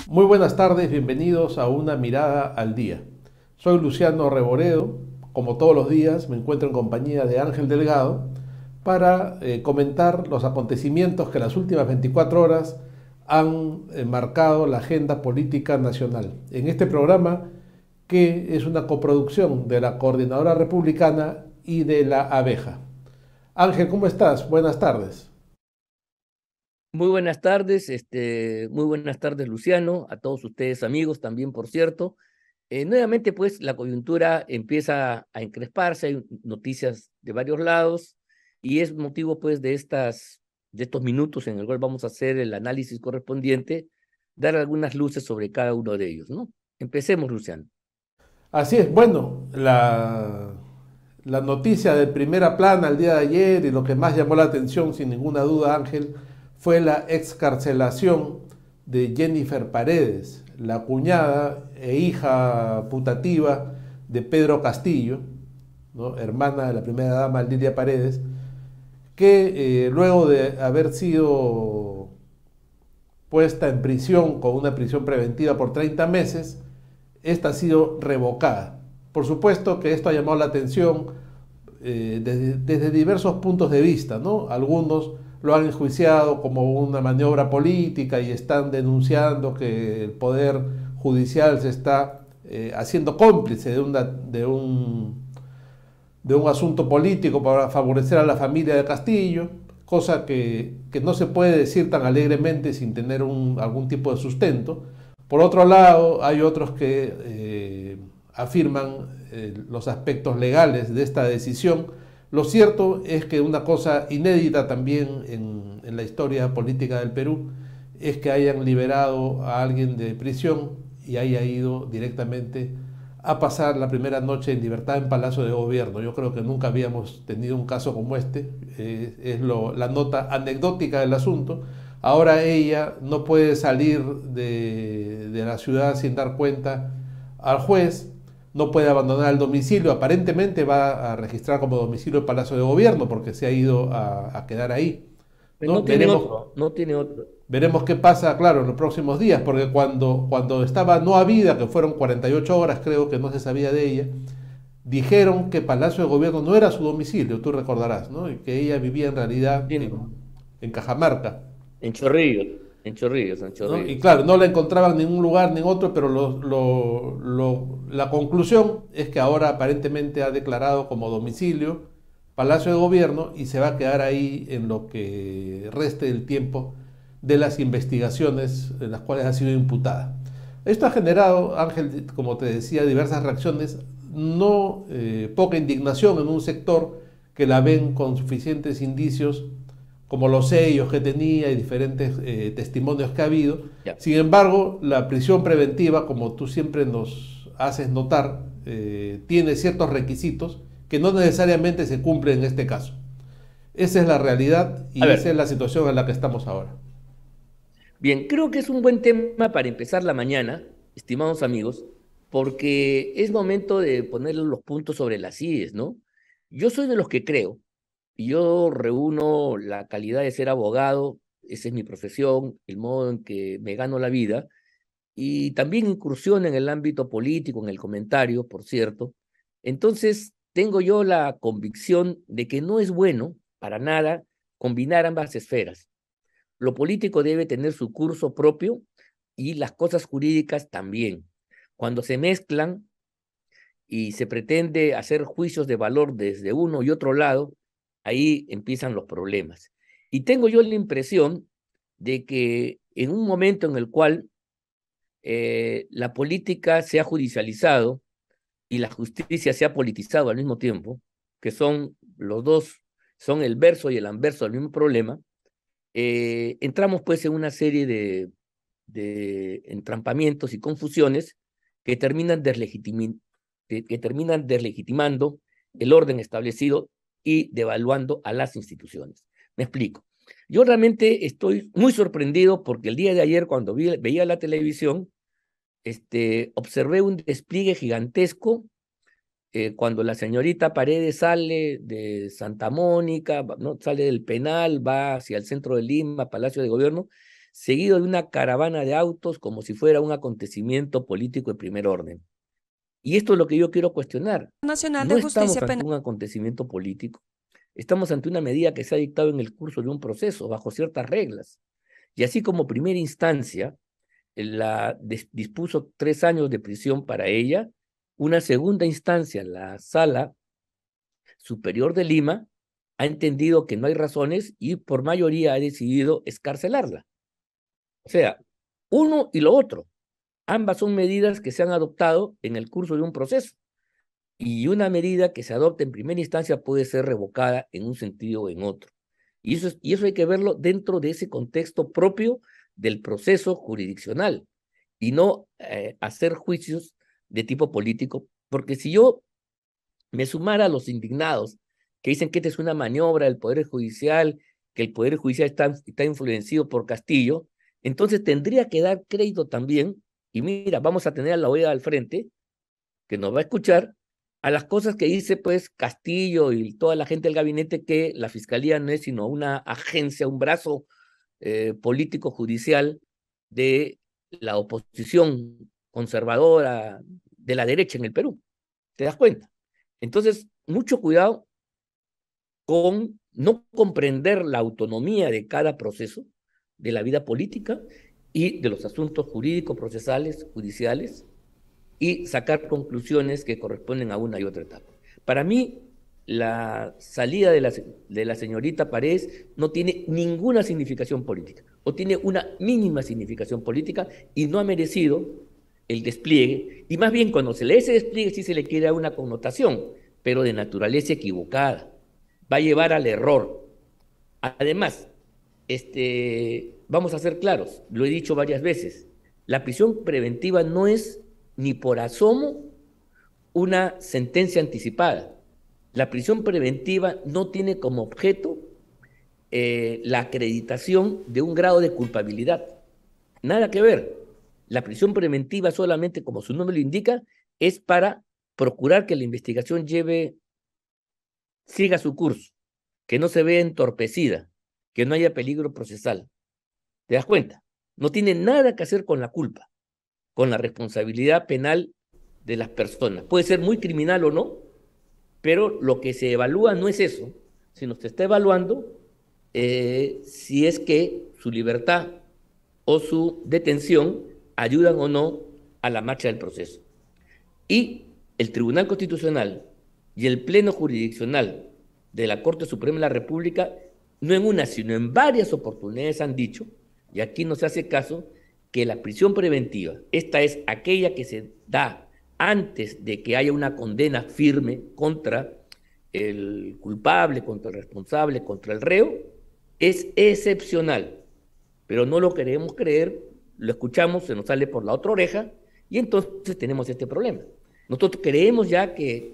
Muy buenas tardes, bienvenidos a Una Mirada al Día. Soy Luciano Reboredo, como todos los días me encuentro en compañía de Ángel Delgado para comentar los acontecimientos que en las últimas 24 horas han marcado la agenda política nacional. En este programa, que es una coproducción de la Coordinadora Republicana y de la Abeja. Ángel, ¿cómo estás? Buenas tardes. Muy buenas tardes, muy buenas tardes, Luciano, a todos ustedes amigos también, por cierto. Nuevamente, pues, la coyuntura empieza a encresparse, hay noticias de varios lados, y es motivo, pues, de estos minutos en el cual vamos a hacer el análisis correspondiente, dar algunas luces sobre cada uno de ellos, ¿no? Empecemos, Luciano. Así es, bueno, la noticia de primera plana el día de ayer y lo que más llamó la atención, sin ninguna duda, Ángel, fue la excarcelación de Jennifer Paredes, la cuñada e hija putativa de Pedro Castillo, ¿no? Hermana de la primera dama Lidia Paredes, que luego de haber sido puesta en prisión con una prisión preventiva por 30 meses, esta ha sido revocada. Por supuesto que esto ha llamado la atención desde diversos puntos de vista, ¿no? Algunos lo han enjuiciado como una maniobra política y están denunciando que el Poder Judicial se está haciendo cómplice de un asunto político para favorecer a la familia de Castillo, cosa que no se puede decir tan alegremente sin tener algún tipo de sustento. Por otro lado, hay otros que afirman los aspectos legales de esta decisión. Lo cierto es que una cosa inédita también en la historia política del Perú es que hayan liberado a alguien de prisión y haya ido directamente a pasar la primera noche en libertad en Palacio de Gobierno. Yo creo que nunca habíamos tenido un caso como este, la nota anecdótica del asunto. Ahora ella no puede salir de la ciudad sin dar cuenta al juez, no puede abandonar el domicilio, aparentemente va a registrar como domicilio el Palacio de Gobierno porque se ha ido a quedar ahí. ¿No? No tiene otro, no tiene otro. Veremos qué pasa, claro, en los próximos días, porque cuando estaba no habida, que fueron 48 horas, creo que no se sabía de ella, dijeron que Palacio de Gobierno no era su domicilio, tú recordarás, ¿no? Y que ella vivía en realidad Tiene, en Cajamarca, en Chorrillos, en Chorrillos, en ¿no? Y Chorrillos. claro, no la encontraban en ningún lugar ni en otro, pero la conclusión es que ahora aparentemente ha declarado como domicilio Palacio de Gobierno y se va a quedar ahí en lo que reste del tiempo de las investigaciones en las cuales ha sido imputada. Esto ha generado, Ángel, como te decía, diversas reacciones, no poca indignación en un sector que la ven con suficientes indicios como los sellos que tenía y diferentes testimonios que ha habido. Ya. Sin embargo, la prisión preventiva, como tú siempre nos haces notar, tiene ciertos requisitos que no necesariamente se cumplen en este caso. Esa es la realidad A y esa es ver. la situación en la que estamos ahora. Bien, creo que es un buen tema para empezar la mañana, estimados amigos, porque es momento de poner los puntos sobre las íes, ¿no? Yo soy de los que creo, y yo reúno la calidad de ser abogado, esa es mi profesión, el modo en que me gano la vida, y también incursión en el ámbito político, en el comentario, por cierto. Entonces, tengo yo la convicción de que no es bueno, para nada, combinar ambas esferas. Lo político debe tener su curso propio y las cosas jurídicas también. Cuando se mezclan y se pretende hacer juicios de valor desde uno y otro lado, ahí empiezan los problemas. Y tengo yo la impresión de que en un momento en el cual la política se ha judicializado y la justicia se ha politizado al mismo tiempo, que son los dos, son el verso y el anverso del mismo problema, entramos pues en una serie de entrampamientos y confusiones que terminan, que terminan deslegitimando el orden establecido y devaluando a las instituciones. Me explico. Yo realmente estoy muy sorprendido porque el día de ayer cuando veía la televisión, observé un despliegue gigantesco cuando la señorita Paredes sale de Santa Mónica, ¿no? Sale del penal, va hacia el centro de Lima, Palacio de Gobierno, seguido de una caravana de autos como si fuera un acontecimiento político de primer orden. Y esto es lo que yo quiero cuestionar. Nacional No de estamos Justicia ante Penal. un acontecimiento político, estamos ante una medida que se ha dictado en el curso de un proceso, bajo ciertas reglas. Y así como primera instancia, dispuso 3 años de prisión para ella, una segunda instancia, la Sala Superior de Lima, ha entendido que no hay razones y por mayoría ha decidido excarcelarla. O sea, uno y lo otro. Ambas son medidas que se han adoptado en el curso de un proceso. Y una medida que se adopta en primera instancia puede ser revocada en un sentido o en otro. Y eso hay que verlo dentro de ese contexto propio del proceso jurisdiccional y no hacer juicios de tipo político, porque si yo me sumara a los indignados que dicen que esta es una maniobra del Poder Judicial, que el Poder Judicial está influenciado por Castillo, entonces tendría que dar crédito también, y mira, vamos a tener a la OEA al frente, que nos va a escuchar, a las cosas que dice pues Castillo y toda la gente del gabinete, que la Fiscalía no es sino una agencia, un brazo político judicial de la oposición conservadora de la derecha en el Perú. ¿Te das cuenta? Entonces, mucho cuidado con no comprender la autonomía de cada proceso de la vida política y de los asuntos jurídicos, procesales, judiciales, y sacar conclusiones que corresponden a una y otra etapa. Para mí, la salida de la señorita Paredes no tiene ninguna significación política, o tiene una mínima significación política y no ha merecido el despliegue, y más bien cuando se lee ese despliegue sí se le quiere dar una connotación, pero de naturaleza equivocada, va a llevar al error. Además, vamos a ser claros, lo he dicho varias veces, la prisión preventiva no es ni por asomo una sentencia anticipada. La prisión preventiva no tiene como objeto la acreditación de un grado de culpabilidad. Nada que ver. La prisión preventiva solamente, como su nombre lo indica, es para procurar que la investigación siga su curso, que no se vea entorpecida, que no haya peligro procesal. ¿Te das cuenta? No tiene nada que hacer con la culpa, con la responsabilidad penal de las personas. Puede ser muy criminal o no, pero lo que se evalúa no es eso, sino se está evaluando si es que su libertad o su detención ayudan o no a la marcha del proceso. Y el Tribunal Constitucional y el Pleno Jurisdiccional de la Corte Suprema de la República, no en una, sino en varias oportunidades han dicho, y aquí no se hace caso, que la prisión preventiva, esta es aquella que se da antes de que haya una condena firme contra el culpable, contra el responsable, contra el reo, es excepcional. Pero no lo queremos creer, lo escuchamos, se nos sale por la otra oreja, y entonces tenemos este problema. Nosotros creemos ya que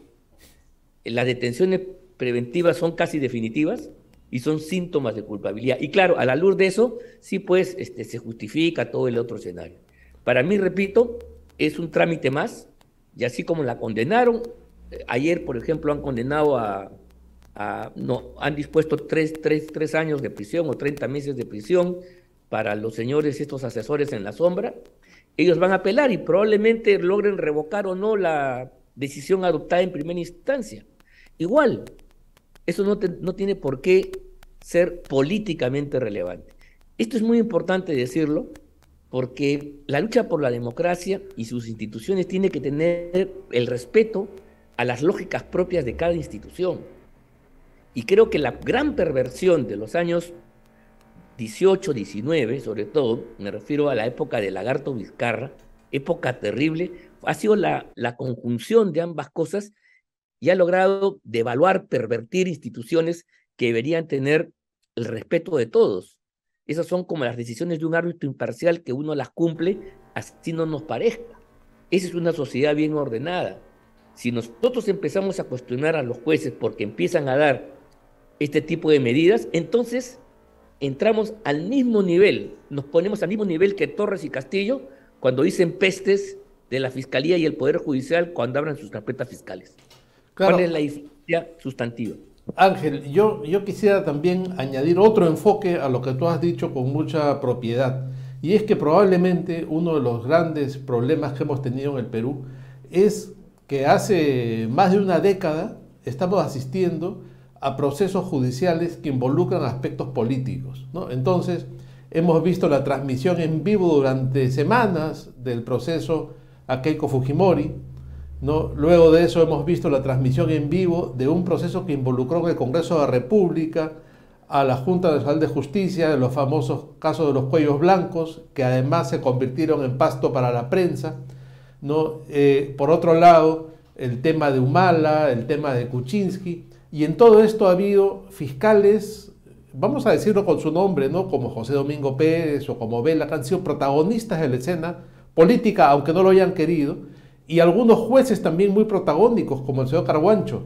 las detenciones preventivas son casi definitivas y son síntomas de culpabilidad. Y claro, a la luz de eso, sí pues se justifica todo el otro escenario. Para mí, repito, es un trámite más, y así como la condenaron, ayer, por ejemplo, han condenado han dispuesto 3 años de prisión o 30 meses de prisión para los señores, estos asesores en la sombra. Ellos van a apelar y probablemente logren revocar o no la decisión adoptada en primera instancia. Igual, eso no tiene por qué ser políticamente relevante. Esto es muy importante decirlo, porque la lucha por la democracia y sus instituciones tiene que tener el respeto a las lógicas propias de cada institución. Y creo que la gran perversión de los años 18, 19, sobre todo, me refiero a la época de Lagarto Vizcarra, época terrible, ha sido la conjunción de ambas cosas y ha logrado devaluar, pervertir instituciones que deberían tener el respeto de todos. Esas son como las decisiones de un árbitro imparcial que uno las cumple así no nos parezca. Esa es una sociedad bien ordenada. Si nosotros empezamos a cuestionar a los jueces porque empiezan a dar este tipo de medidas, entonces entramos al mismo nivel, nos ponemos al mismo nivel que Torres y Castillo cuando dicen pestes de la Fiscalía y el Poder Judicial cuando abran sus carpetas fiscales. Claro. ¿Cuál es la diferencia sustantiva? Ángel, yo quisiera también añadir otro enfoque a lo que tú has dicho con mucha propiedad. y es que probablemente uno de los grandes problemas que hemos tenido en el Perú es que hace más de una década estamos asistiendo a procesos judiciales que involucran aspectos políticos, ¿no? Entonces, hemos visto la transmisión en vivo durante semanas del proceso a Keiko Fujimori, ¿no? Luego de eso hemos visto la transmisión en vivo de un proceso que involucró en el Congreso de la República a la Junta Nacional de Justicia, los famosos casos de los cuellos blancos, que además se convirtieron en pasto para la prensa, ¿no? Por otro lado, el tema de Humala, el tema de Kuczynski, y en todo esto ha habido fiscales, vamos a decirlo con su nombre, ¿no? Como José Domingo Pérez o como Vela, que han sido protagonistas de la escena política, aunque no lo hayan querido, y algunos jueces también muy protagónicos, como el señor Carguancho,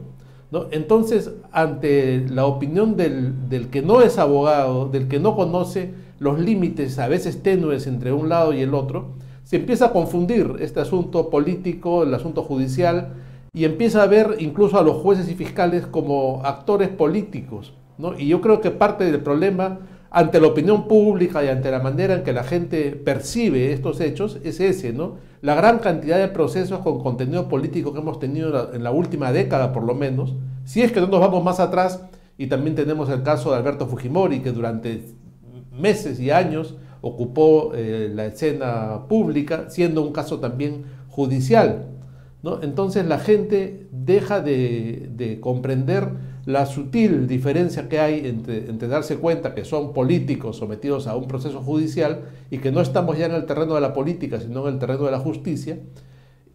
¿no? Entonces, ante la opinión del que no es abogado, del que no conoce los límites a veces tenues entre un lado y el otro, se empieza a confundir este asunto político, el asunto judicial, y empieza a ver incluso a los jueces y fiscales como actores políticos, ¿no? Y yo creo que parte del problema ante la opinión pública y ante la manera en que la gente percibe estos hechos es ese, ¿no? La gran cantidad de procesos con contenido político que hemos tenido en la última década, por lo menos, si es que no nos vamos más atrás, y también tenemos el caso de Alberto Fujimori, que durante meses y años ocupó la escena pública, siendo un caso también judicial, ¿no? Entonces la gente deja de comprender la sutil diferencia que hay entre darse cuenta que son políticos sometidos a un proceso judicial y que no estamos ya en el terreno de la política, sino en el terreno de la justicia,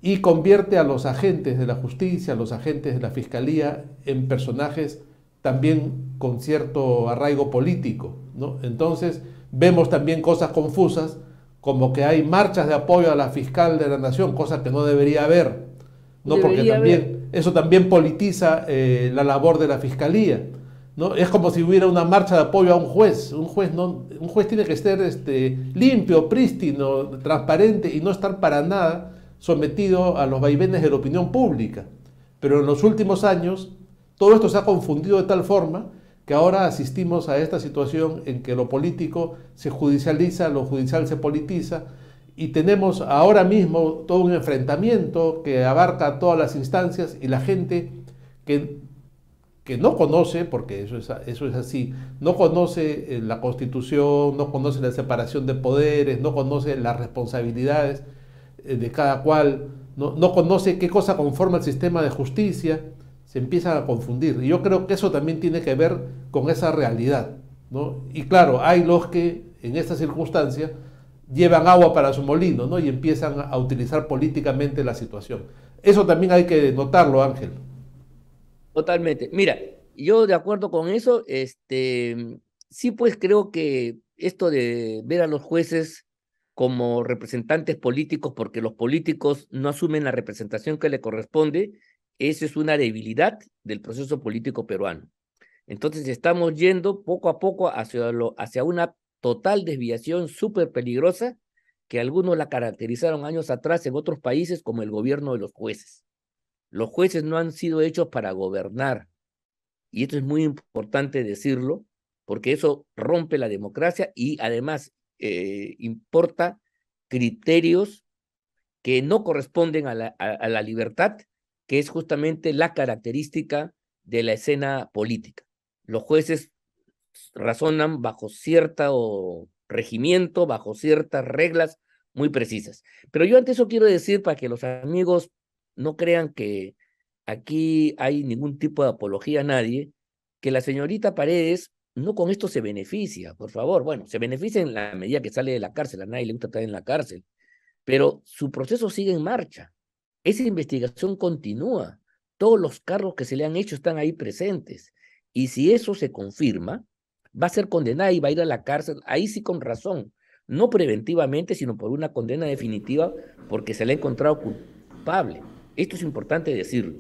y convierte a los agentes de la justicia, a los agentes de la fiscalía, en personajes también con cierto arraigo político, ¿no? Entonces vemos también cosas confusas, como que hay marchas de apoyo a la fiscal de la nación, cosa que no debería haber, ¿no? Porque Debería haber. también eso también politiza la labor de la fiscalía, ¿no? Es como si hubiera una marcha de apoyo a un juez. Un juez tiene que ser limpio, prístino, transparente y no estar para nada sometido a los vaivenes de la opinión pública. Pero en los últimos años todo esto se ha confundido de tal forma que ahora asistimos a esta situación en que lo político se judicializa, lo judicial se politiza, y tenemos ahora mismo todo un enfrentamiento que abarca todas las instancias, y la gente que, que no conoce, porque eso es así, no conoce la Constitución, no conoce la separación de poderes, no conoce las responsabilidades de cada cual, no conoce qué cosa conforma el sistema de justicia, se empiezan a confundir. Y yo creo que eso también tiene que ver con esa realidad, ¿no? Y claro, hay los que en estas circunstancias llevan agua para su molino, ¿no? Y empiezan a utilizar políticamente la situación. Eso también hay que notarlo, Ángel. Totalmente. Mira, yo de acuerdo con eso, sí, pues creo que esto de ver a los jueces como representantes políticos, porque los políticos no asumen la representación que le corresponde, eso es una debilidad del proceso político peruano. Entonces estamos yendo poco a poco hacia una total desviación súper peligrosa que algunos la caracterizaron años atrás en otros países como el gobierno de los jueces. Los jueces no han sido hechos para gobernar, y esto es muy importante decirlo, porque eso rompe la democracia y además importa criterios que no corresponden a la libertad, que es justamente la característica de la escena política. Los jueces razonan bajo cierto regimiento, bajo ciertas reglas muy precisas. Pero yo ante eso quiero decir, para que los amigos no crean que aquí hay ningún tipo de apología a nadie, que la señorita Paredes no con esto se beneficia, por favor. Bueno, se beneficia en la medida que sale de la cárcel, a nadie le gusta estar en la cárcel, pero su proceso sigue en marcha. Esa investigación continúa. Todos los cargos que se le han hecho están ahí presentes. Y si eso se confirma, va a ser condenada y va a ir a la cárcel, ahí sí con razón, no preventivamente, sino por una condena definitiva, porque se le ha encontrado culpable. Esto es importante decirlo.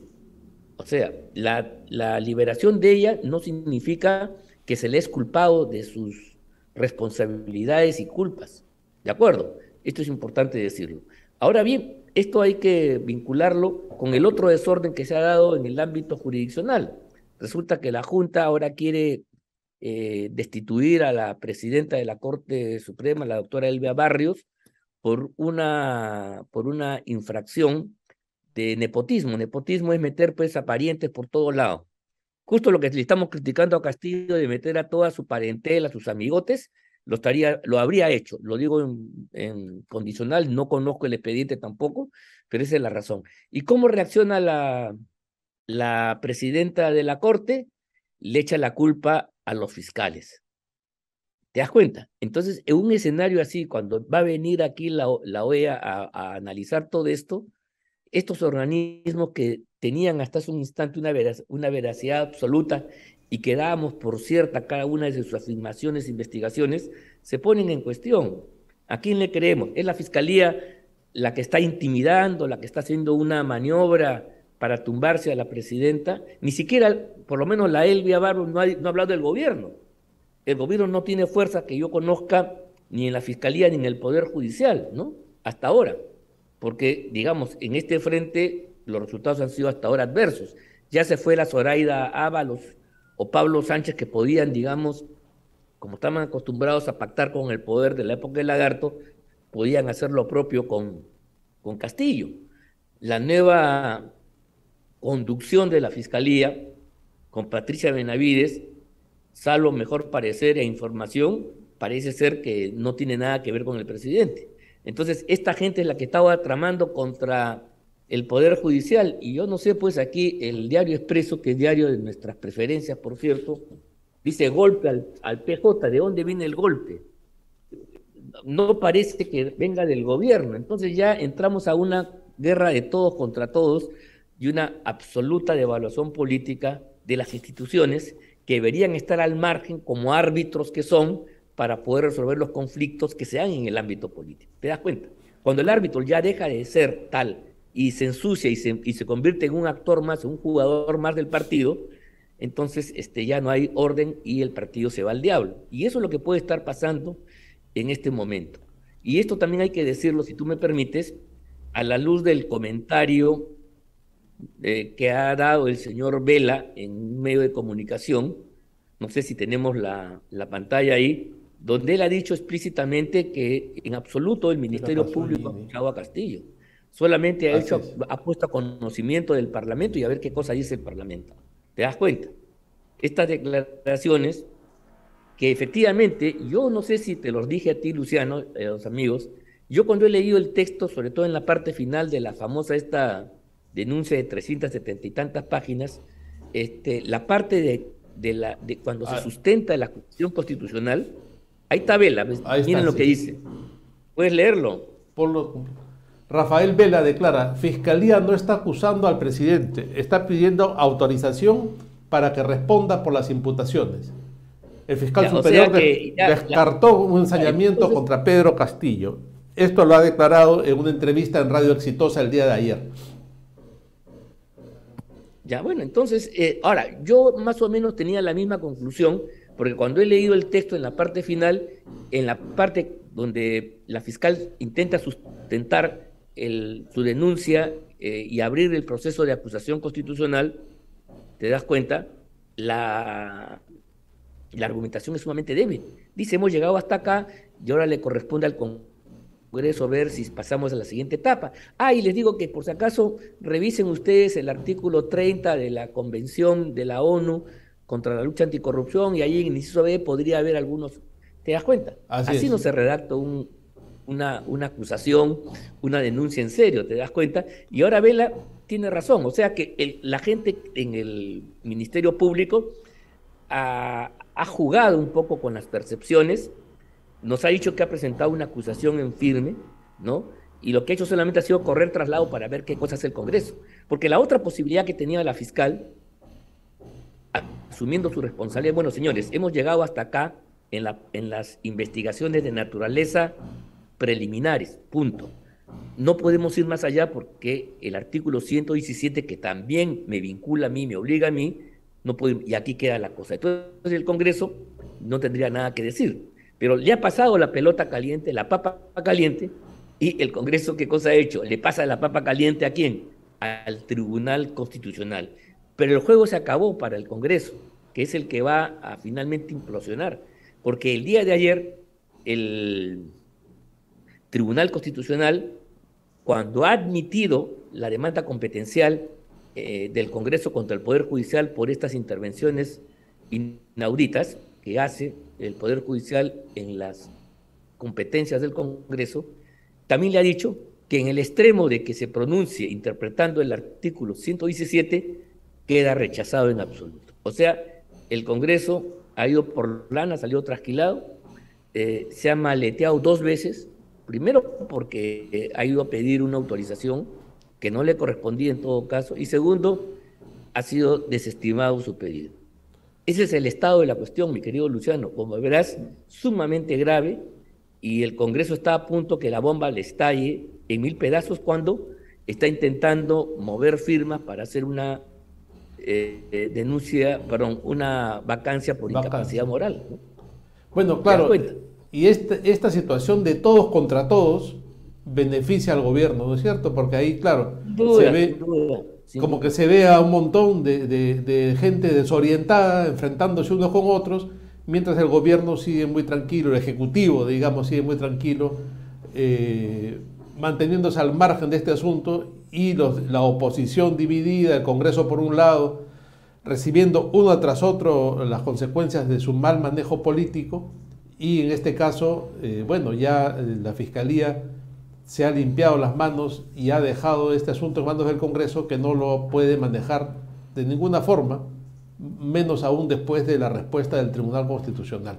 O sea, la liberación de ella no significa que se le es culpado de sus responsabilidades y culpas. ¿De acuerdo? Esto es importante decirlo. Ahora bien, esto hay que vincularlo con el otro desorden que se ha dado en el ámbito jurisdiccional. Resulta que la Junta ahora quiere destituir a la presidenta de la Corte Suprema, la doctora Elvia Barrios, por una infracción de nepotismo. Nepotismo es meter pues a parientes por todos lados. Justo lo que le estamos criticando a Castillo de meter a toda su parentela, a sus amigotes, lo habría hecho. Lo digo en condicional, no conozco el expediente tampoco, pero esa es la razón. ¿Y cómo reacciona la presidenta de la Corte? Le echa la culpa a los fiscales. ¿Te das cuenta? Entonces, en un escenario así, cuando va a venir aquí la OEA a analizar todo esto, estos organismos que tenían hasta hace un instante una veracidad absoluta y que dábamos por cierta cada una de sus afirmaciones e investigaciones, se ponen en cuestión. ¿A quién le creemos? ¿Es la Fiscalía la que está intimidando, la que está haciendo una maniobra para tumbarse a la presidenta? Ni siquiera, por lo menos la Elvia Barros no ha hablado del gobierno. El gobierno no tiene fuerza que yo conozca ni en la Fiscalía ni en el Poder Judicial, ¿no? Hasta ahora. Porque, digamos, en este frente los resultados han sido hasta ahora adversos. Ya se fue la Zoraida Ábalos o Pablo Sánchez, que podían, digamos, como estaban acostumbrados a pactar con el poder de la época del Lagarto, podían hacer lo propio con Castillo. La nueva conducción de la Fiscalía, con Patricia Benavides, salvo mejor parecer e información, parece ser que no tiene nada que ver con el presidente. Entonces, esta gente es la que estaba tramando contra el Poder Judicial, y yo no sé, pues aquí el diario Expreso, que es diario de nuestras preferencias, por cierto, dice golpe al PJ. ¿De dónde viene el golpe? No parece que venga del gobierno. Entonces ya entramos a una guerra de todos contra todos y una absoluta devaluación política de las instituciones que deberían estar al margen como árbitros que son para poder resolver los conflictos que se dan en el ámbito político. ¿Te das cuenta? Cuando el árbitro ya deja de ser tal y se ensucia y se convierte en un actor más, un jugador más del partido, entonces ya no hay orden y el partido se va al diablo. Y eso es lo que puede estar pasando en este momento. Y esto también hay que decirlo, si tú me permites, a la luz del comentario que ha dado el señor Vela en un medio de comunicación, no sé si tenemos la pantalla ahí, donde él ha dicho explícitamente que en absoluto el Ministerio Público ha escuchado a Castillo. Solamente ha puesto a conocimiento del Parlamento y a ver qué cosa dice el Parlamento. ¿Te das cuenta? Estas declaraciones que efectivamente, yo no sé si te los dije a ti, Luciano, los amigos, yo cuando he leído el texto, sobre todo en la parte final de la famosa esta denuncia de 370 y tantas páginas, la parte de cuando se sustenta la acusación constitucional, ahí está Vela, miren lo que dice. ¿Puedes leerlo? Rafael Vela declara: Fiscalía no está acusando al presidente, está pidiendo autorización para que responda por las imputaciones. El fiscal superior descartó un ensañamiento contra Pedro Castillo. Esto lo ha declarado en una entrevista en Radio Exitosa el día de ayer. Ya, bueno, entonces, ahora, yo más o menos tenía la misma conclusión, porque cuando he leído el texto en la parte final, en la parte donde la fiscal intenta sustentar su denuncia y abrir el proceso de acusación constitucional, te das cuenta, la argumentación es sumamente débil. Dice, hemos llegado hasta acá y ahora le corresponde al Congreso ver si pasamos a la siguiente etapa. Y les digo que por si acaso revisen ustedes el artículo 30 de la Convención de la ONU contra la lucha anticorrupción, y ahí en el inciso B podría haber algunos. ¿Te das cuenta? Así no se redacta una acusación, una denuncia en serio, ¿te das cuenta? Y ahora Vela tiene razón, o sea que la gente en el Ministerio Público ha jugado un poco con las percepciones, nos ha dicho que ha presentado una acusación en firme, ¿no? Y lo que ha hecho solamente ha sido correr traslado para ver qué cosa hace el Congreso. Porque la otra posibilidad que tenía la fiscal, asumiendo su responsabilidad, bueno, señores, hemos llegado hasta acá en las investigaciones de naturaleza preliminares, punto. No podemos ir más allá porque el artículo 117, que también me vincula a mí, me obliga a mí, no puede, y aquí queda la cosa. Entonces el Congreso no tendría nada que decir. Pero le ha pasado la pelota caliente, la papa caliente, y el Congreso, ¿qué cosa ha hecho? Le pasa la papa caliente, ¿a quién? Al Tribunal Constitucional. Pero el juego se acabó para el Congreso. que es el que va a finalmente implosionar. Porque el día de ayer, el Tribunal Constitucional, cuando ha admitido la demanda competencial del Congreso contra el Poder Judicial por estas intervenciones inauditas que hace el Poder Judicial en las competencias del Congreso, también le ha dicho que en el extremo de que se pronuncie interpretando el artículo 117, queda rechazado en absoluto. O sea, el Congreso ha ido por lana, salió trasquilado, se ha maleteado 2 veces, primero porque ha ido a pedir una autorización que no le correspondía en todo caso, y segundo, ha sido desestimado su pedido. Ese es el estado de la cuestión, mi querido Luciano, como verás, sumamente grave, y el Congreso está a punto que la bomba le estalle en 1000 pedazos cuando está intentando mover firmas para hacer una una vacancia por incapacidad moral, ¿no? Bueno, ¿Te das claro, cuenta? y esta situación de todos contra todos beneficia al gobierno, ¿no es cierto? Porque ahí, claro, Sin se duda, sin ve duda, sin como que duda. se ve a un montón de gente desorientada, enfrentándose unos con otros, mientras el gobierno sigue muy tranquilo, el ejecutivo, digamos, sigue muy tranquilo, manteniéndose al margen de este asunto, y la oposición dividida, el Congreso por un lado, recibiendo uno tras otro las consecuencias de su mal manejo político, y en este caso, bueno, ya la Fiscalía se ha limpiado las manos y ha dejado este asunto en manos del Congreso, que no lo puede manejar de ninguna forma, menos aún después de la respuesta del Tribunal Constitucional.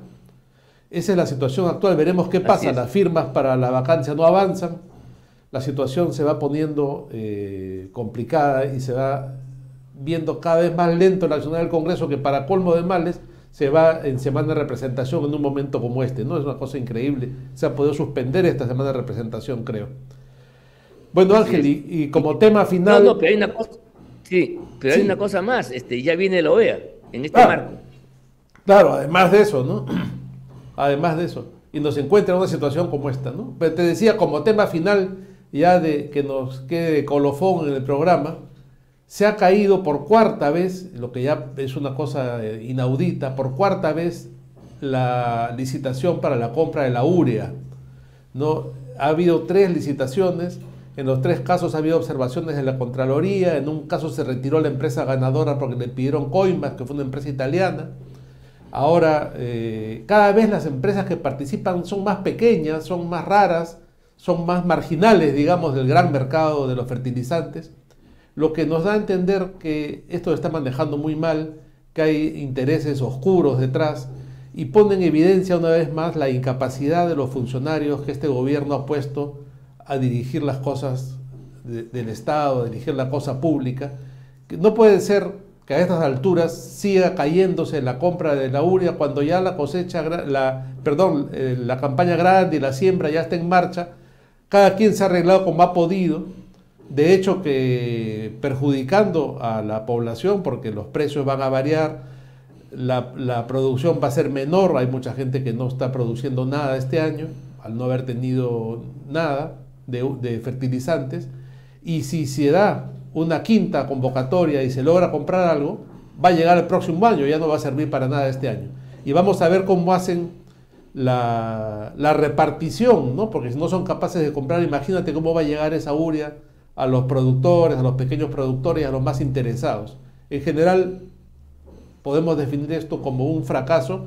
Esa es la situación actual, veremos qué Así pasa, es. las firmas para la vacancia no avanzan, la situación se va poniendo complicada y se va viendo cada vez más lento el accionar del Congreso, que para colmo de males se va en semana de representación en un momento como este, ¿no? Es una cosa increíble. Se ha podido suspender esta semana de representación, creo. Bueno, Así Ángel, es. y como Y- tema no, no, final, pero hay una cosa, sí, pero hay una sí, cosa más, ya viene la OEA en este ah, marco. claro, además de eso, ¿no? Además de eso, y nos encuentra en una situación como esta, ¿no? Pero te decía, como tema final, ya de que nos quede de colofón en el programa, se ha caído por cuarta vez, lo que ya es una cosa inaudita, por cuarta vez la licitación para la compra de la urea, ¿no? Ha habido 3 licitaciones, en los 3 casos ha habido observaciones de la Contraloría, en un caso se retiró la empresa ganadora porque le pidieron coimas, que fue una empresa italiana. Ahora, cada vez las empresas que participan son más pequeñas, son más raras, son más marginales, digamos, del gran mercado de los fertilizantes, lo que nos da a entender que esto está manejando muy mal, que hay intereses oscuros detrás, y pone en evidencia una vez más la incapacidad de los funcionarios que este gobierno ha puesto a dirigir las cosas del Estado, a dirigir la cosa pública. Que no puede ser que a estas alturas siga cayéndose la compra de la urea cuando ya la cosecha, la campaña grande y la siembra ya está en marcha. Cada quien se ha arreglado como ha podido, de hecho que perjudicando a la población porque los precios van a variar, la producción va a ser menor, hay mucha gente que no está produciendo nada este año al no haber tenido nada de fertilizantes, y si se da una quinta convocatoria y se logra comprar algo, va a llegar el próximo año, ya no va a servir para nada este año. Y vamos a ver cómo hacen la repartición, ¿no? Porque si no son capaces de comprar, imagínate cómo va a llegar esa urea a los productores, a los pequeños productores y a los más interesados. En general, podemos definir esto como un fracaso,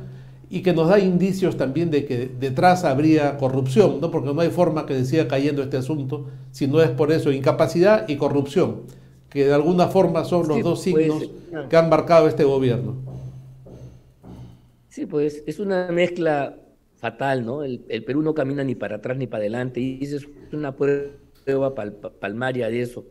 y que nos da indicios también de que detrás habría corrupción, ¿no? Porque no hay forma que siga cayendo este asunto si no es por eso, incapacidad y corrupción, que de alguna forma son los Sí, dos pues, signos que han marcado este gobierno. sí, pues es una mezcla fatal, ¿no? El Perú no camina ni para atrás ni para adelante, y esa es una prueba palmaria de eso.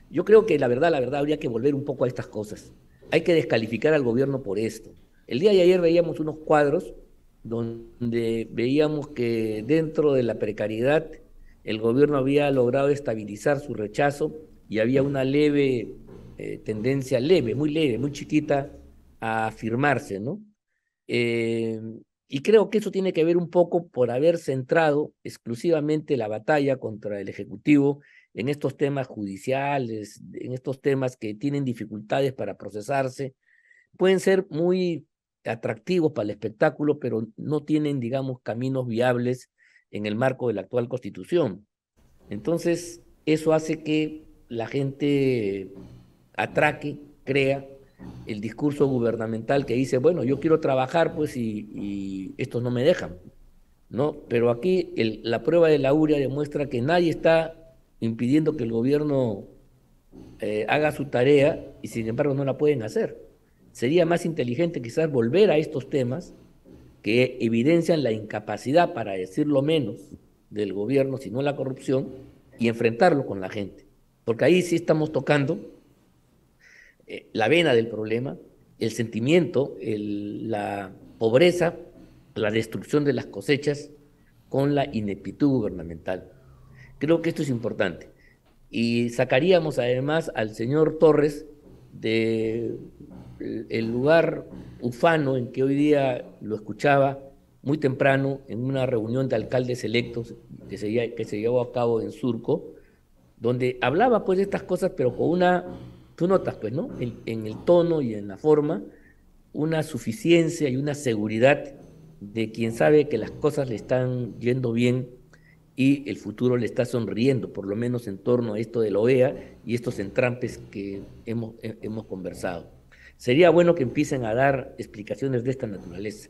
Yo creo que la verdad, habría que volver un poco a estas cosas. Hay que descalificar al gobierno por esto. El día de ayer veíamos unos cuadros donde veíamos que dentro de la precariedad el gobierno había logrado estabilizar su rechazo y había una leve tendencia, leve, muy chiquita, a afirmarse, ¿no? Eh, y creo que eso tiene que ver un poco por haber centrado exclusivamente la batalla contra el Ejecutivo en estos temas judiciales, en estos temas que tienen dificultades para procesarse, pueden ser muy atractivos para el espectáculo, pero no tienen, digamos, caminos viables en el marco de la actual Constitución. Entonces, eso hace que la gente atraque, crea el discurso gubernamental que dice, bueno, yo quiero trabajar, pues, y estos no me dejan, ¿no? Pero aquí la prueba de la URIA demuestra que nadie está impidiendo que el gobierno haga su tarea y sin embargo no la pueden hacer. Sería más inteligente quizás volver a estos temas que evidencian la incapacidad, para decirlo menos, del gobierno, sino la corrupción, y enfrentarlo con la gente. Porque ahí sí estamos tocando la vena del problema, el sentimiento, la pobreza, la destrucción de las cosechas con la ineptitud gubernamental. Creo que esto es importante. Y sacaríamos además al señor Torres de el lugar ufano en que hoy día lo escuchaba muy temprano en una reunión de alcaldes electos que se llevó a cabo en Surco, donde hablaba pues de estas cosas, pero con una, tú notas pues, ¿no? En el tono y en la forma, una suficiencia y una seguridad de quien sabe que las cosas le están yendo bien y el futuro le está sonriendo, por lo menos en torno a esto de la OEA y estos entrampes que hemos conversado. Sería bueno que empiecen a dar explicaciones de esta naturaleza,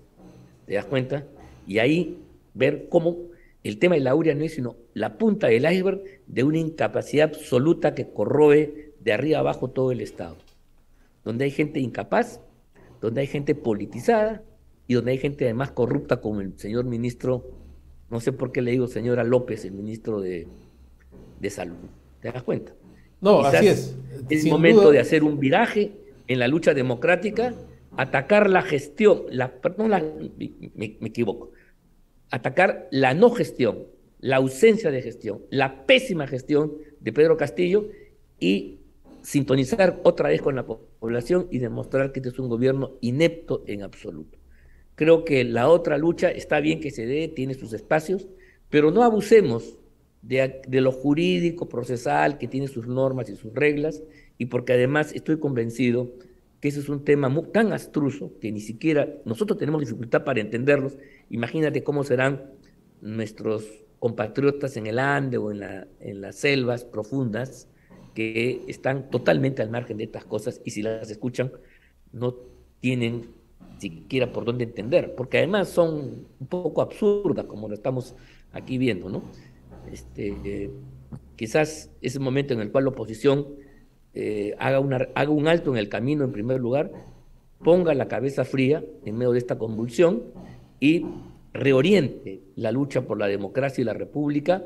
¿te das cuenta? Y ahí ver cómo el tema de la URIA no es sino la punta del iceberg de una incapacidad absoluta que corroe de arriba abajo todo el Estado, donde hay gente incapaz, donde hay gente politizada y donde hay gente además corrupta como el señor ministro, no sé por qué le digo señora López, el ministro de Salud. ¿Te das cuenta? No, así Quizás es. es Sin momento de duda, hacer un viraje en la lucha democrática, atacar la gestión, me equivoco, atacar la no gestión, la ausencia de gestión, la pésima gestión de Pedro Castillo y sintonizar otra vez con la población y demostrar que este es un gobierno inepto en absoluto. Creo que la otra lucha está bien que se dé, tiene sus espacios, pero no abusemos de lo jurídico, procesal, que tiene sus normas y sus reglas, y porque además estoy convencido que ese es un tema tan abstruso que ni siquiera nosotros tenemos dificultad para entenderlos. Imagínate cómo serán nuestros compatriotas en el Ande o en las selvas profundas que están totalmente al margen de estas cosas y si las escuchan no tienen siquiera por dónde entender, porque además son un poco absurdas como lo estamos aquí viendo, ¿no? Quizás es el momento en el cual la oposición haga un alto en el camino en primer lugar, ponga la cabeza fría en medio de esta convulsión y reoriente la lucha por la democracia y la república,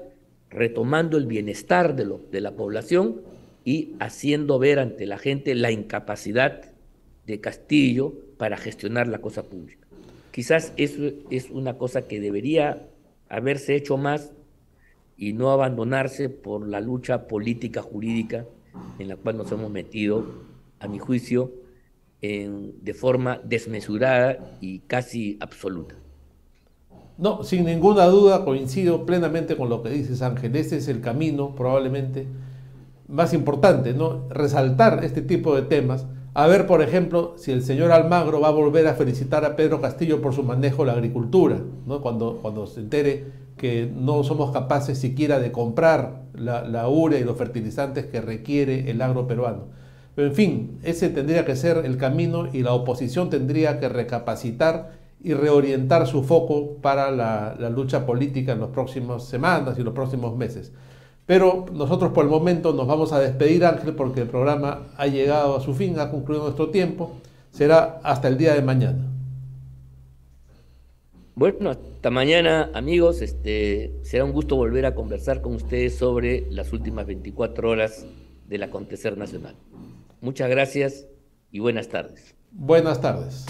retomando el bienestar de la población y haciendo ver ante la gente la incapacidad de Castillo para gestionar la cosa pública. Quizás eso es una cosa que debería haberse hecho más y no abandonarse por la lucha política jurídica en la cual nos hemos metido, a mi juicio, de forma desmesurada y casi absoluta. no, sin ninguna duda coincido plenamente con lo que dices, Ángel. Ese es el camino probablemente más importante, ¿no? Resaltar este tipo de temas. A ver, por ejemplo, si el señor Almagro va a volver a felicitar a Pedro Castillo por su manejo de la agricultura, ¿no? Cuando se entere que no somos capaces siquiera de comprar la urea y los fertilizantes que requiere el agro peruano. Pero en fin, ese tendría que ser el camino y la oposición tendría que recapacitar y reorientar su foco para la lucha política en las próximas semanas y los próximos meses. Pero nosotros por el momento nos vamos a despedir, Ángel, porque el programa ha llegado a su fin, ha concluido nuestro tiempo. Será hasta el día de mañana. Bueno, hasta mañana, amigos. Será un gusto volver a conversar con ustedes sobre las últimas 24 horas del acontecer nacional. Muchas gracias y buenas tardes. Buenas tardes.